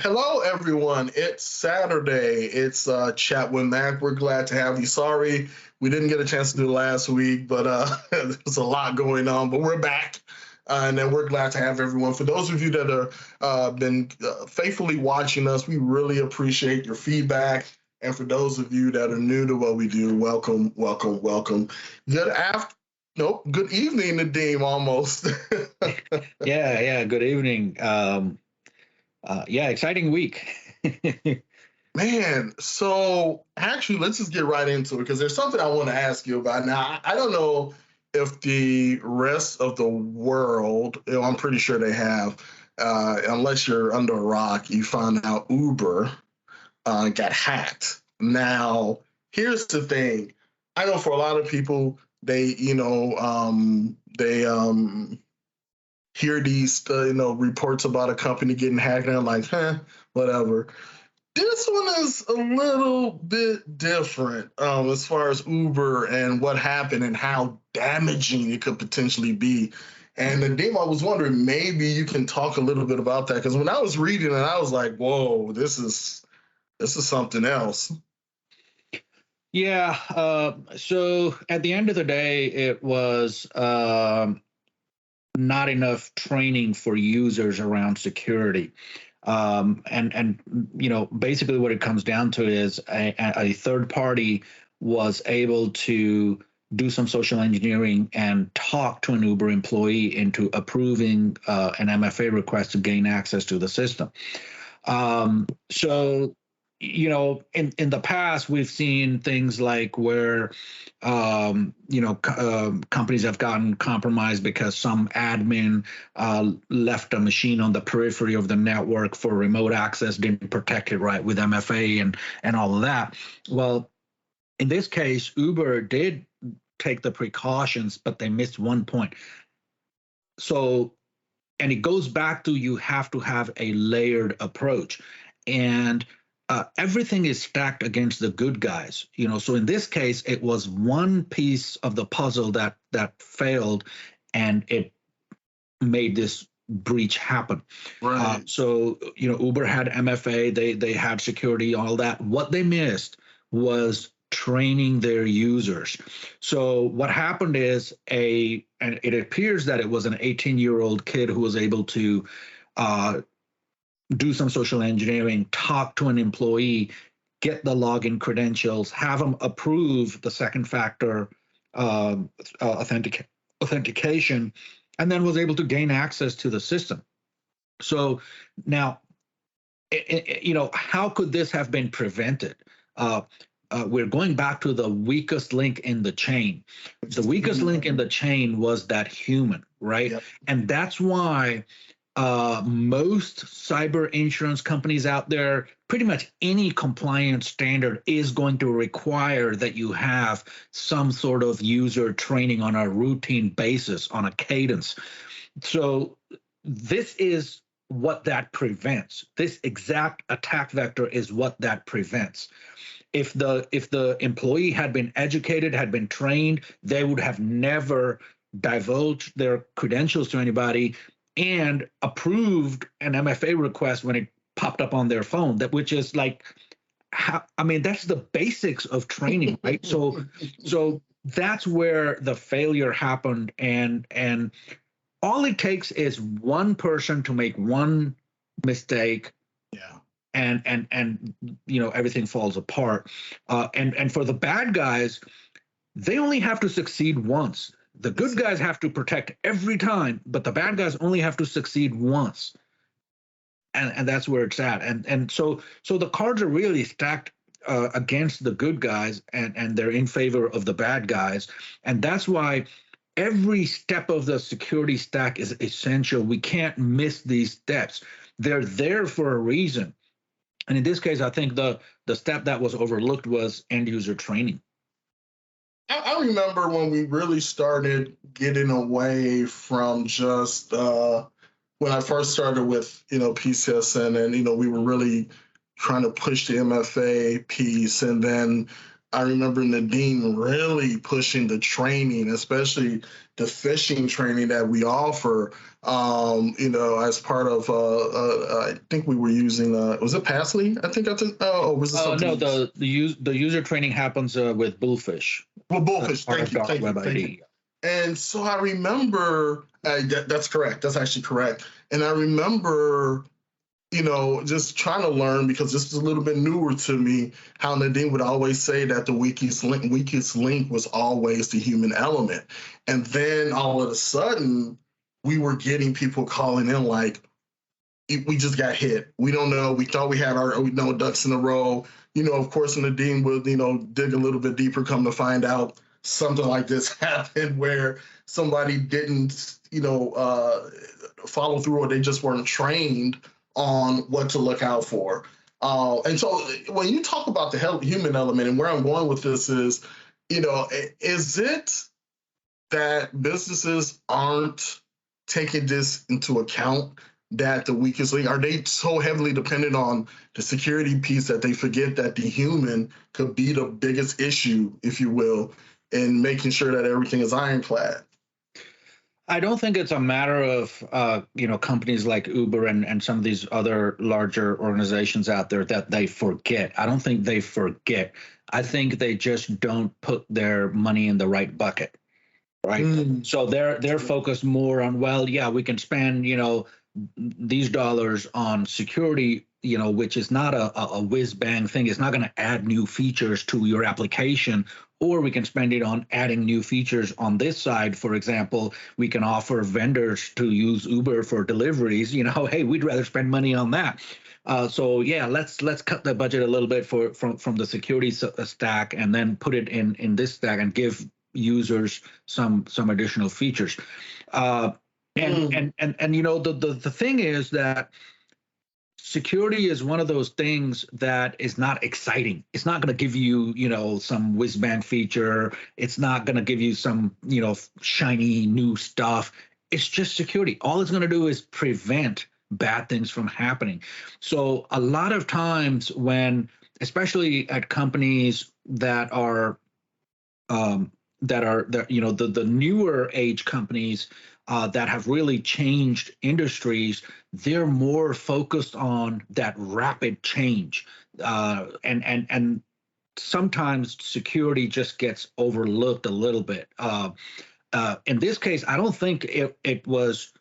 Hello, everyone. It's Saturday. It's Chat with Mac. We're glad to have you. Sorry we didn't get a chance to do last week, but there's a lot going on. But we're back, and then we're glad to have everyone. For those of you that are been faithfully watching us, we really appreciate your feedback. And for those of you that are new to what we do, welcome, welcome, welcome. Good after. Nope. Good evening, Nadeem. Almost. Yeah. Good evening. Exciting week. Man, so actually, let's just get right into it because there's something I want to ask you about. Now, I don't know if the rest of the world, I'm pretty sure they have, unless you're under a rock, you found out Uber got hacked. Now, here's the thing. I know for a lot of people, they hear these, reports about a company getting hacked, and they're like, whatever. This one is a little bit different as far as Uber and what happened and how damaging it could potentially be. And Nadeem, I was wondering, maybe you can talk a little bit about that because when I was reading it, I was like, "Whoa, this is something else." Yeah. So at the end of the day, it was not enough training for users around security. And basically what it comes down to is a third party was able to do some social engineering and talk to an Uber employee into approving an MFA request to gain access to the system. So in the past we've seen things like where companies have gotten compromised because some admin left a machine on the periphery of the network for remote access, didn't protect it right with MFA and all of that. Well, in this case, Uber did take the precautions, but they missed one point. So, and it goes back to, you have to have a layered approach, and everything is stacked against the good guys. So in this case, it was one piece of the puzzle that failed, and it made this breach happen. Right. So Uber had MFA, they had security, all that. What they missed was training their users. So what happened is and it appears that it was an 18-year-old kid who was able to do some social engineering, talk to an employee, get the login credentials, have them approve the second factor authentication, and then was able to gain access to the system. So now, how could this have been prevented? We're going back to the weakest link in the chain. The weakest link in the chain was that human, right? Yep. And that's why most cyber insurance companies out there, pretty much any compliance standard is going to require that you have some sort of user training on a routine basis, on a cadence. So this is what that prevents. This exact attack vector is what that prevents. If the employee had been educated, had been trained, they would have never divulged their credentials to anybody and approved an MFA request when it popped up on their phone, which is like, that's the basics of training, right? So that's where the failure happened, and all it takes is one person to make one mistake. Yeah. And everything falls apart. And for the bad guys, they only have to succeed once. The good guys have to protect every time, but the bad guys only have to succeed once. And that's where it's at. And so the cards are really stacked against the good guys, and they're in favor of the bad guys. And that's why every step of the security stack is essential. We can't miss these steps. They're there for a reason. And in this case, I think the step that was overlooked was end user training. I remember when we really started getting away from just when I first started with PCSN, and we were really trying to push the MFA piece, and then I remember Nadine really pushing the training, especially the phishing training that we offer. As part of, I think we were using, was it Passly? I think or was it something No, else? the user training happens with Bullfish, Well, Bullfish. part Thank of you, Dark thank you, Web thank you. ID. And so I remember, that's correct. That's actually correct. And I remember, just trying to learn because this was a little bit newer to me. How Nadine would always say that the weakest link was always the human element, and then all of a sudden, we were getting people calling in like, we just got hit. We don't know. We thought we had our ducks in a row. Of course, Nadine would dig a little bit deeper. Come to find out, something like this happened where somebody didn't follow through, or they just weren't trained on what to look out for. And so when you talk about the human element, and where I'm going with this is it that businesses aren't taking this into account, that the weakest link, are they so heavily dependent on the security piece that they forget that the human could be the biggest issue, if you will, in making sure that everything is ironclad? I don't think it's a matter of companies like Uber and some of these other larger organizations out there that they forget. I don't think they forget. I think they just don't put their money in the right bucket. Right. So they're focused more on, well, yeah, we can spend, these dollars on security, which is not a whiz bang thing. It's not going to add new features to your application, or we can spend it on adding new features on this side. For example, we can offer vendors to use Uber for deliveries. Hey, we'd rather spend money on that. So yeah, let's cut the budget a little bit from the security stack, and then put it in this stack and give users some additional features. The thing is that security is one of those things that is not exciting. It's not going to give you, some whiz bang feature. It's not going to give you some, shiny new stuff. It's just security. All it's going to do is prevent bad things from happening. So a lot of times when, especially at companies that are the newer age companies that have really changed industries, they're more focused on that rapid change, and sometimes security just gets overlooked a little bit. In this case, I don't think it was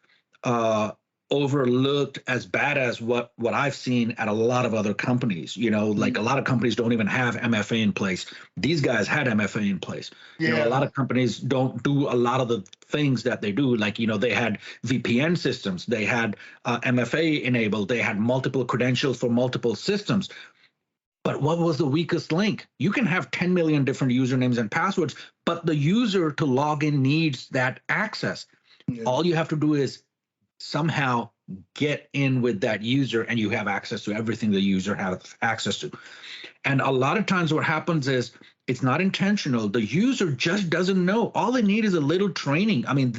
uh, overlooked as bad as what I've seen at a lot of other companies. Like a lot of companies don't even have MFA in place. These guys had MFA in place. Yeah. A lot of companies don't do a lot of the things that they do. Like, they had VPN systems, they had MFA enabled, they had multiple credentials for multiple systems. But what was the weakest link? You can have 10 million different usernames and passwords, but the user to log in needs that access. Yeah. All you have to do is somehow get in with that user, and you have access to everything the user has access to. And a lot of times what happens is it's not intentional. The user just doesn't know. All they need is a little training. I mean,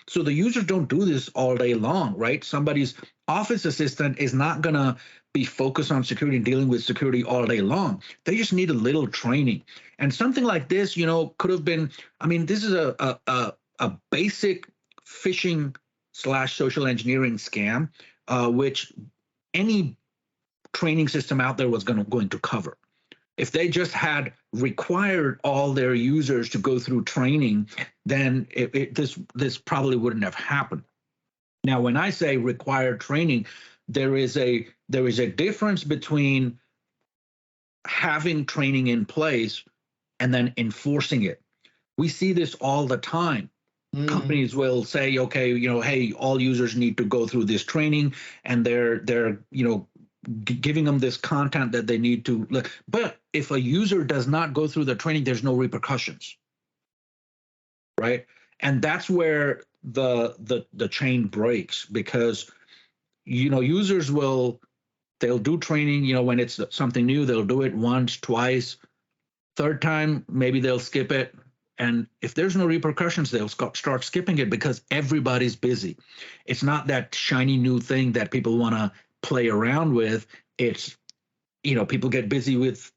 so the users don't do this all day long, right? Somebody's office assistant is not going to be focused on security and dealing with security all day long. They just need a little training. And something like this, could have been, I mean, this is a basic phishing / social engineering scam, which any training system out there was going to cover. If they just had required all their users to go through training, then this probably wouldn't have happened. Now, when I say required training, there is a difference between having training in place and then enforcing it. We see this all the time. Companies will say, okay, hey, all users need to go through this training, and they're giving them this content that they need to. But if a user does not go through the training, there's no repercussions, right? And that's where the chain breaks, because users they'll do training. When it's something new, they'll do it once, twice, third time maybe they'll skip it. And if there's no repercussions, they'll start skipping it because everybody's busy. It's not that shiny new thing that people want to play around with. It's, people get busy with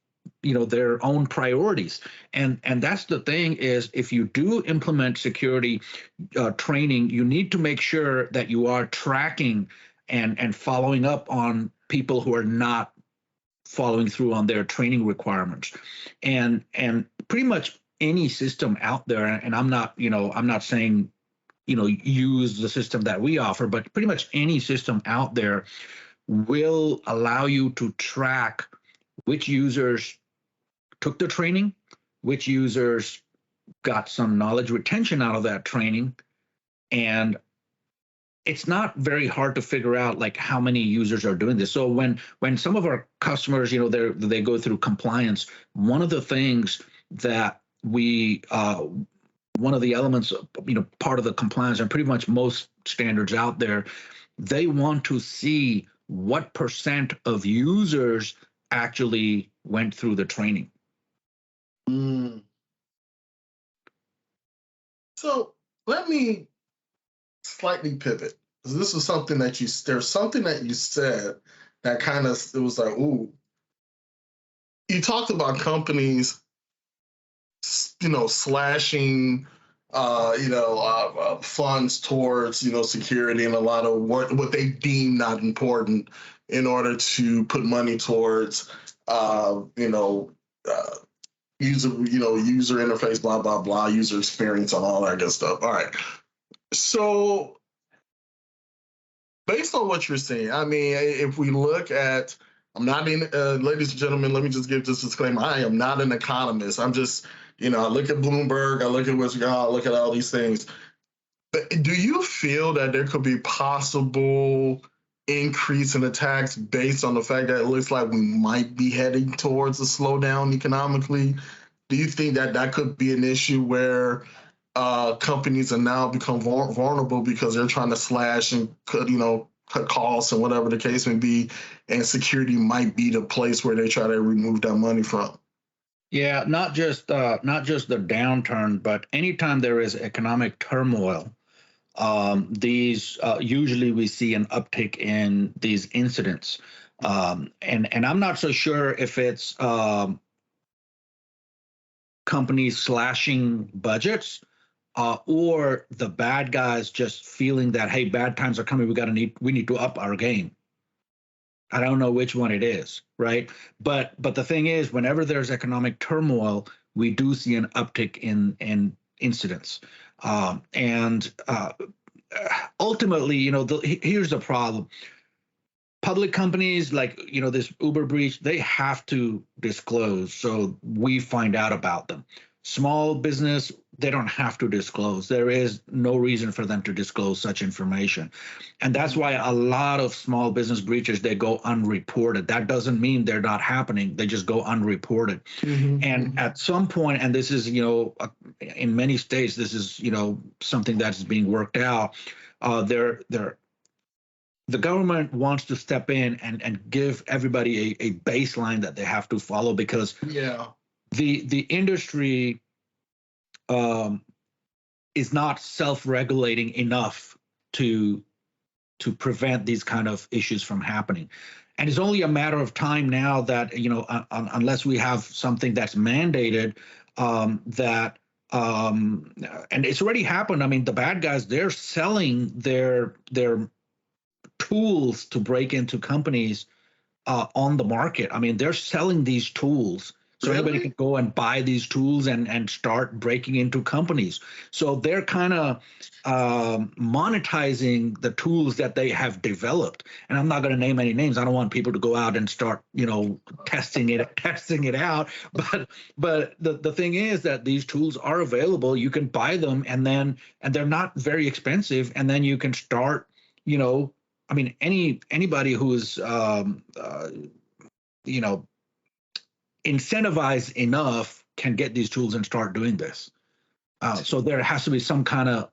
their own priorities. And that's the thing, is if you do implement security training, you need to make sure that you are tracking and following up on people who are not following through on their training requirements. And pretty much any system out there, and I'm not saying use the system that we offer, but pretty much any system out there will allow you to track which users took the training, which users got some knowledge retention out of that training. And it's not very hard to figure out like how many users are doing this. So when some of our customers, they go through compliance, one of the things that we one of the elements, part of the compliance, and pretty much most standards out there, they want to see what percent of users actually went through the training. Mm. So let me slightly pivot. This is something that there's something that you said that kind of, it was like, ooh. You talked about companies, slashing, funds towards, security and a lot of what they deem not important in order to put money towards, user interface, blah, blah, blah, user experience and all that good stuff. All right. So based on what you're saying, I mean, if we look at, I'm not in, ladies and gentlemen, let me just give this disclaimer. I am not an economist. I'm just, I look at Bloomberg, I look at what's going on, I look at all these things. But do you feel that there could be possible increase in attacks based on the fact that it looks like we might be heading towards a slowdown economically? Do you think that that could be an issue where companies are now become vulnerable because they're trying to slash and cut costs and whatever the case may be, and security might be the place where they try to remove that money from? Yeah, not just the downturn, but anytime there is economic turmoil, these usually we see an uptick in these incidents. And I'm not so sure if it's companies slashing budgets, or the bad guys just feeling that, hey, bad times are coming, we need to up our game. I don't know which one it is, right? But the thing is, whenever there's economic turmoil, we do see an uptick in incidents. And ultimately, here's the problem. Public companies like, this Uber breach, they have to disclose so we find out about them. Small business, they don't have to disclose. There is no reason for them to disclose such information. And that's why a lot of small business breaches, they go unreported. That doesn't mean they're not happening. They just go unreported. Mm-hmm. And at some point, and this is, in many states, this is, something that's being worked out. The government wants to step in and give everybody a baseline that they have to follow, because the industry is not self-regulating enough to prevent these kind of issues from happening. And it's only a matter of time now that, unless we have something that's mandated, that and it's already happened. I mean, the bad guys, they're selling their tools to break into companies on the market. I mean, they're selling these tools. So really? Anybody can go and buy these tools and start breaking into companies. So they're kind of monetizing the tools that they have developed. And I'm not going to name any names. I don't want people to go out and start, testing it out. But the thing is that these tools are available. You can buy them, and they're not very expensive. And then you can start, I mean, anybody who's incentivized enough can get these tools and start doing this. So there has to be some kind of,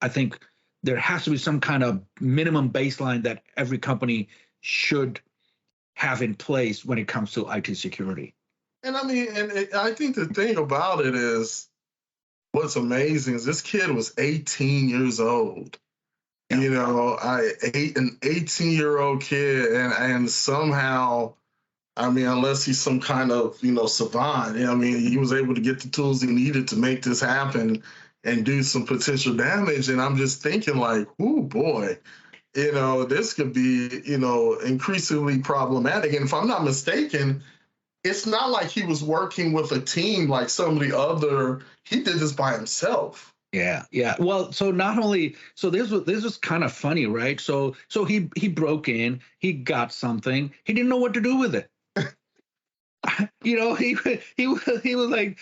I think there has to be some kind of minimum baseline that every company should have in place when it comes to IT security. And I mean, I think the thing about it is, what's amazing is this kid was 18 years old. Yeah. An 18-year-old kid, and somehow I mean, unless he's some kind of, savant. I mean, he was able to get the tools he needed to make this happen and do some potential damage. And I'm just thinking, like, oh boy, this could be, increasingly problematic. And if I'm not mistaken, it's not like he was working with a team like some of the other. He did this by himself. Yeah, yeah. Well, so not only so this was kind of funny, right? So he broke in, he got something, he didn't know what to do with it. He was like,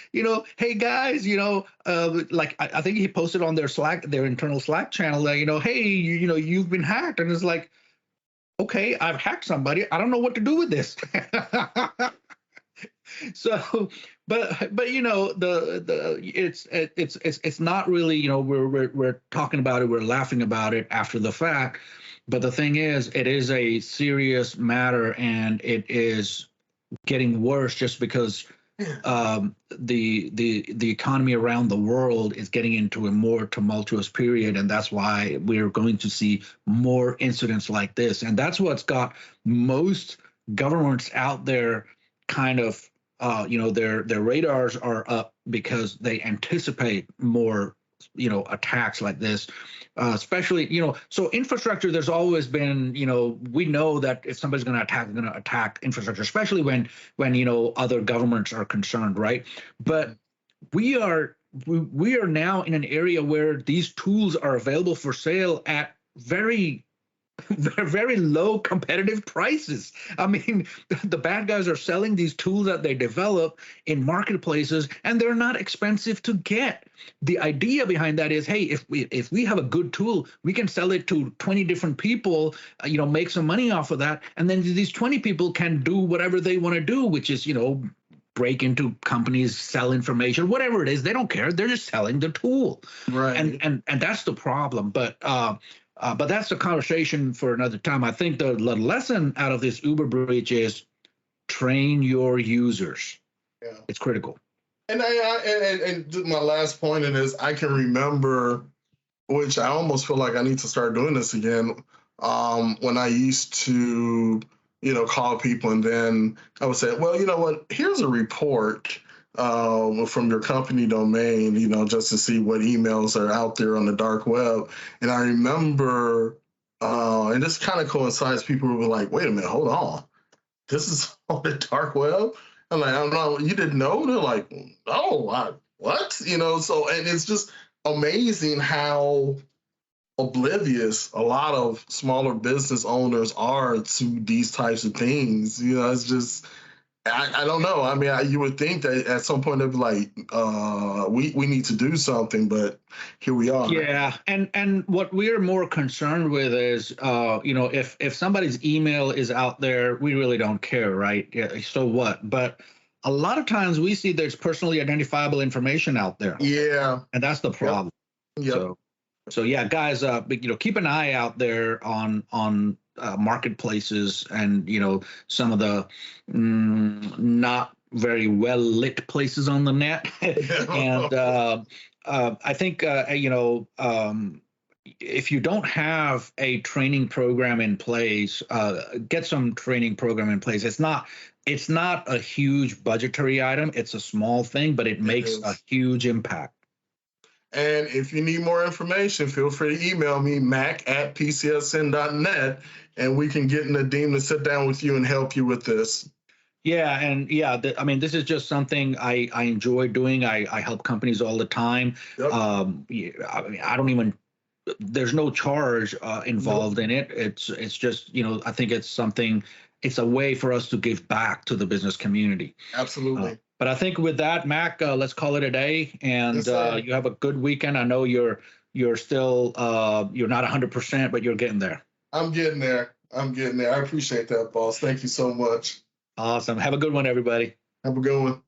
hey guys, like I think he posted on their Slack, their internal Slack channel, that hey, you've been hacked, and it's like, okay, I've hacked somebody, I don't know what to do with this. So, but it's not really, we're talking about it, we're laughing about it after the fact, but the thing is, it is a serious matter, and it is getting worse just because the economy around the world is getting into a more tumultuous period, and that's why we're going to see more incidents like this, and that's what's got most governments out there kind of their radars are up because they anticipate more attacks like this, especially so infrastructure. There's always been, we know that if somebody's going to attack, they're going to attack infrastructure, especially when other governments are concerned, right? But we are now in an area where these tools are available for sale at very very low competitive prices. I mean, the bad guys are selling these tools that they develop in marketplaces, and they're not expensive to get. The idea behind that is, hey, if we have a good tool, we can sell it to 20 different people, make some money off of that, and then these 20 people can do whatever they want to do, which is, break into companies, sell information, whatever it is. They don't care. They're just selling the tool. Right. And that's the problem. But that's a conversation for another time. I think the lesson out of this Uber breach is train your users. Yeah. It's critical. And my last point in this, I can remember, which I almost feel like I need to start doing this again, when I used to, call people, and then I would say, well, you know what, here's a report from your company domain, just to see what emails are out there on the dark web. And I remember, and this kind of coincides, people were like, wait a minute, hold on. This is on the dark web? I'm like, I don't know, you didn't know? They're like, oh, what? So, and it's just amazing how oblivious a lot of smaller business owners are to these types of things. It's just, I don't know. I mean, you would think that at some point they'd be like, we need to do something, but here we are. Yeah, and what we're more concerned with is, if somebody's email is out there, we really don't care, right? Yeah, so what? But a lot of times we see there's personally identifiable information out there. Yeah, and that's the problem. Yep. So yeah, guys, keep an eye out there on marketplaces, and some of the not very well lit places on the net. And I think if you don't have a training program in place, get some training program in place. It's not a huge budgetary item. It's a small thing, but it makes a huge impact. And if you need more information, feel free to email me, Mac@PC.Solutions.net, and we can get Nadeem to sit down with you and help you with this. Yeah, and this is just something I enjoy doing. I help companies all the time. Yep. I don't even. There's no charge involved in it. It's just I think it's something. It's a way for us to give back to the business community. Absolutely. But I think with that, Mac, let's call it a day, and you have a good weekend. I know you're still you're not 100%, but you're getting there. I'm getting there. I appreciate that, boss. Thank you so much. Awesome. Have a good one, everybody. Have a good one.